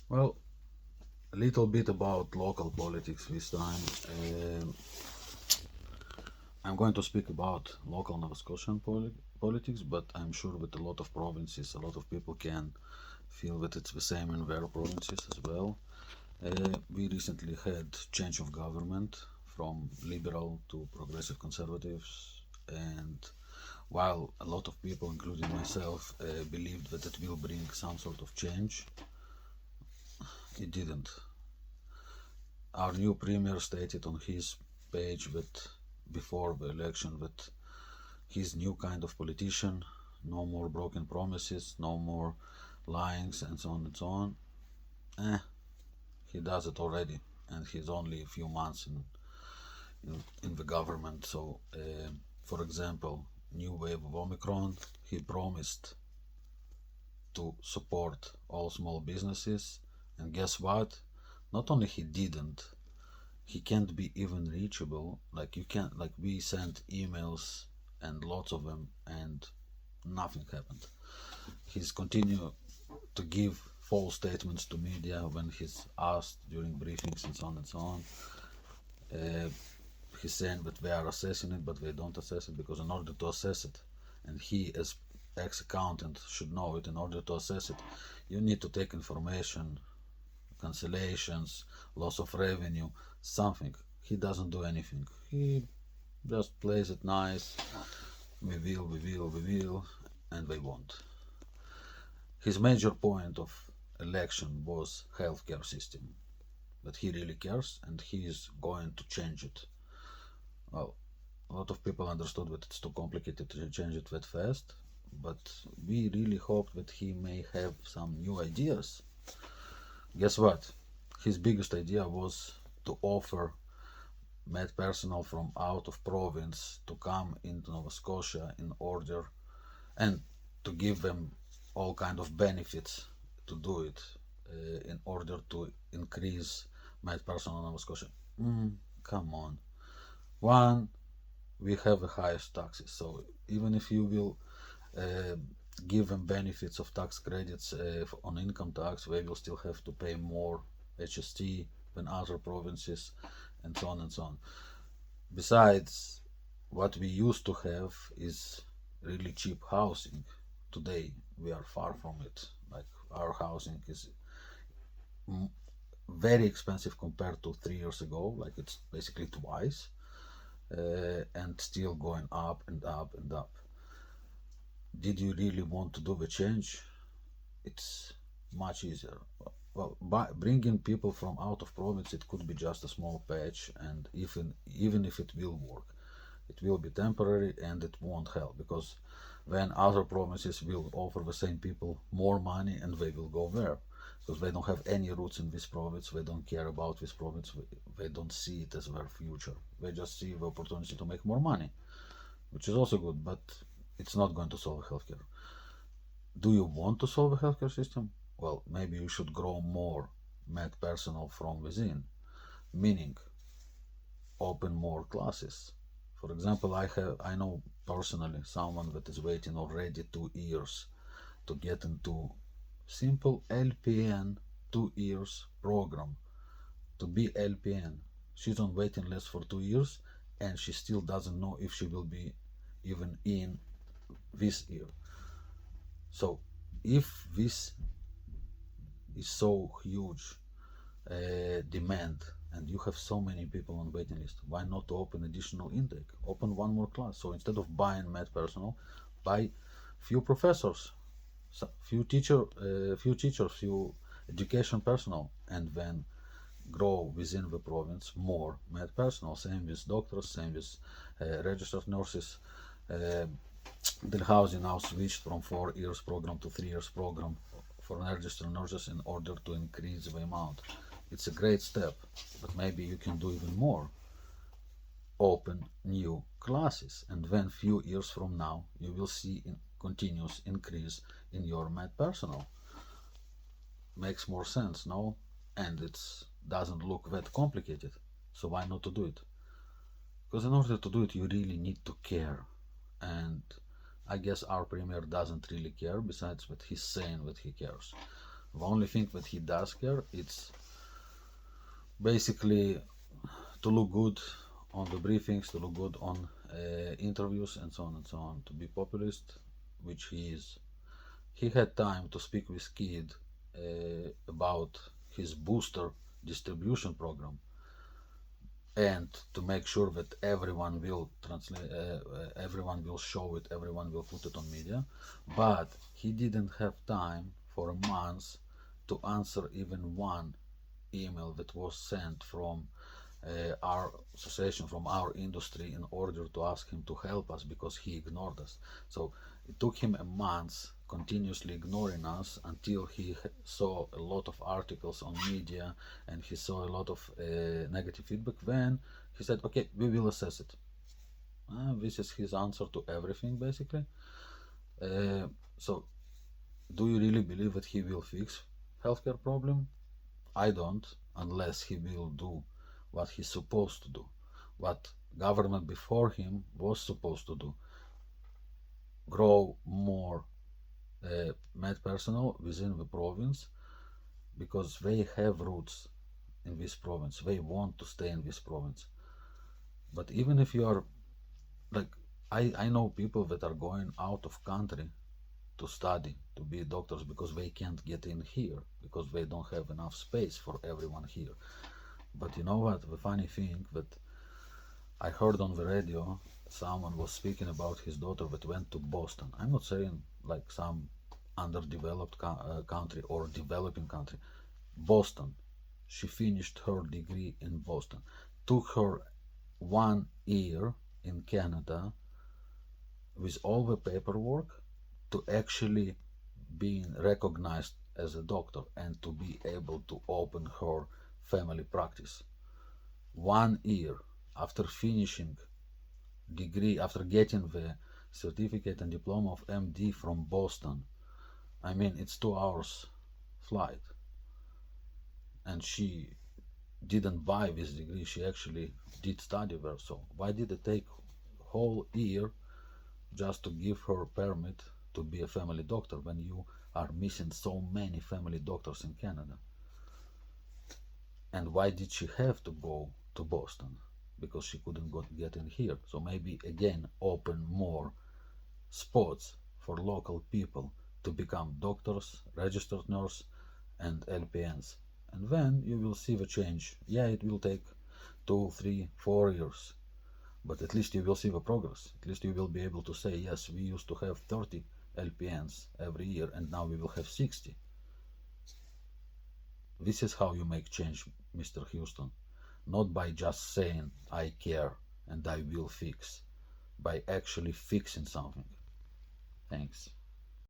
Well, a little bit about local politics this time. I'm going to speak about local Nova Scotian politics, but I'm sure with a lot of provinces, a lot of people can feel that it's the same in their provinces as well. We recently had change of government from liberal to progressive conservatives, and while a lot of people, including myself, believed that it will bring some sort of change, it didn't. Our new premier stated on his page that before the election that he's new kind of politician, no more broken promises, no more lyings, and so on and so on. Eh, he does it already, and he's only a few months in the government. So, for example, new wave of Omicron, he promised to support all small businesses, and guess what? Not only he didn't, he can't be even reachable. Like you can't, like we sent emails and lots of them, and nothing happened. He's continue to give false statements to media when he's asked during briefings and so on and so on. Uh, he's saying that they are assessing it, but they don't assess it because in order to assess it, and he as ex-accountant should know it, in order to assess it, you need to take information, cancellations, loss of revenue, something. He doesn't do anything. He just plays it nice. We will, and they won't. His major point of election was healthcare system, that he really cares and he is going to change it. Well, a lot of people understood that it's too complicated to change it that fast, but we really hope that he may have some new ideas. Guess what? His biggest idea was to offer med personnel from out of province to come into Nova Scotia in order and to give them all kind of benefits to do it in order to increase med personnel in Nova Scotia. Come on. One, we have the highest taxes, so even if you will uh, give them benefits of tax credits on income tax, they will still have to pay more HST than other provinces, and so on and so on. Besides, what we used to have is really cheap housing. Today, we are far from it. Like, our housing is very expensive compared to 3 years ago, like, it's basically twice, and still going up and up and up. Did you really want to do the change? It's much easier. Well, by bringing people from out of province, it could be just a small patch, and even if it will work, it will be temporary and it won't help because then other provinces will offer the same people more money and they will go there because they don't have any roots in this province. They don't care about this province. They don't see it as their future. They just see the opportunity to make more money, which is also good, but it's not going to solve healthcare. Do you want to solve a healthcare system? Well, maybe you should grow more med personnel from within, meaning open more classes. For example, I know personally someone that is waiting already 2 years to get into simple LPN 2 years program to be LPN. She's on waiting list for 2 years and she still doesn't know if she will be even in this year. So if this is so huge demand and you have so many people on waiting list, why not open additional intake? Open one more class. So instead of buying med personnel, buy few professors, few teachers, few education personnel, and then grow within the province more med personnel. Same with doctors, same with registered nurses. Uh, Dalhousie now switched from 4 years program to 3 years program for registered nurses in order to increase the amount. It's a great step, but maybe you can do even more. Open new classes, and then few years from now, you will see continuous increase in your med personnel. Makes more sense, no? And it doesn't look that complicated. So why not to do it? Because in order to do it, you really need to care. And I guess our premier doesn't really care, besides that he's saying that he cares. The only thing that he does care, it's basically to look good on the briefings, to look good on interviews, and so on and so on, to be populist, which he is. He had time to speak with Kid about his booster distribution program and to make sure that everyone will translate, everyone will show it, everyone will put it on media, but he didn't have time for a month to answer even one email that was sent from our association, from our industry, in order to ask him to help us because he ignored us. So it took him a month continuously ignoring us until he saw a lot of articles on media and he saw a lot of negative feedback. Then he said, okay, we will assess it. This is his answer to everything, basically. So do you really believe that he will fix healthcare problem? I don't, unless he will do what he's supposed to do, what government before him was supposed to do: grow more med personnel within the province, because they have roots in this province, they want to stay in this province. But even if you are like, I know people that are going out of country to study to be doctors because they can't get in here, because they don't have enough space for everyone here. But you know what, the funny thing that I heard on the radio, someone was speaking about his daughter that went to Boston. I'm not saying like some underdeveloped country or developing country. Boston. She finished her degree in Boston. Took her 1 year in Canada with all the paperwork to actually being recognized as a doctor and to be able to open her family practice. 1 year after finishing degree, after getting the certificate and diploma of MD from Boston. I mean, it's 2 hours flight. And she didn't buy this degree, she actually did study there. So why did it take whole year just to give her a permit to be a family doctor when you are missing so many family doctors in Canada? And why did she have to go to Boston? Because she couldn't get in here. So maybe again open more spots for local people to become doctors, registered nurse, and LPNs. And then you will see the change. Yeah, it will take 2, 3, 4 years, but at least you will see the progress. At least you will be able to say, yes, we used to have 30 LPNs every year and now we will have 60. This is how you make change, Mr. Houston. Not by just saying, I care and I will fix, by actually fixing something. Thanks.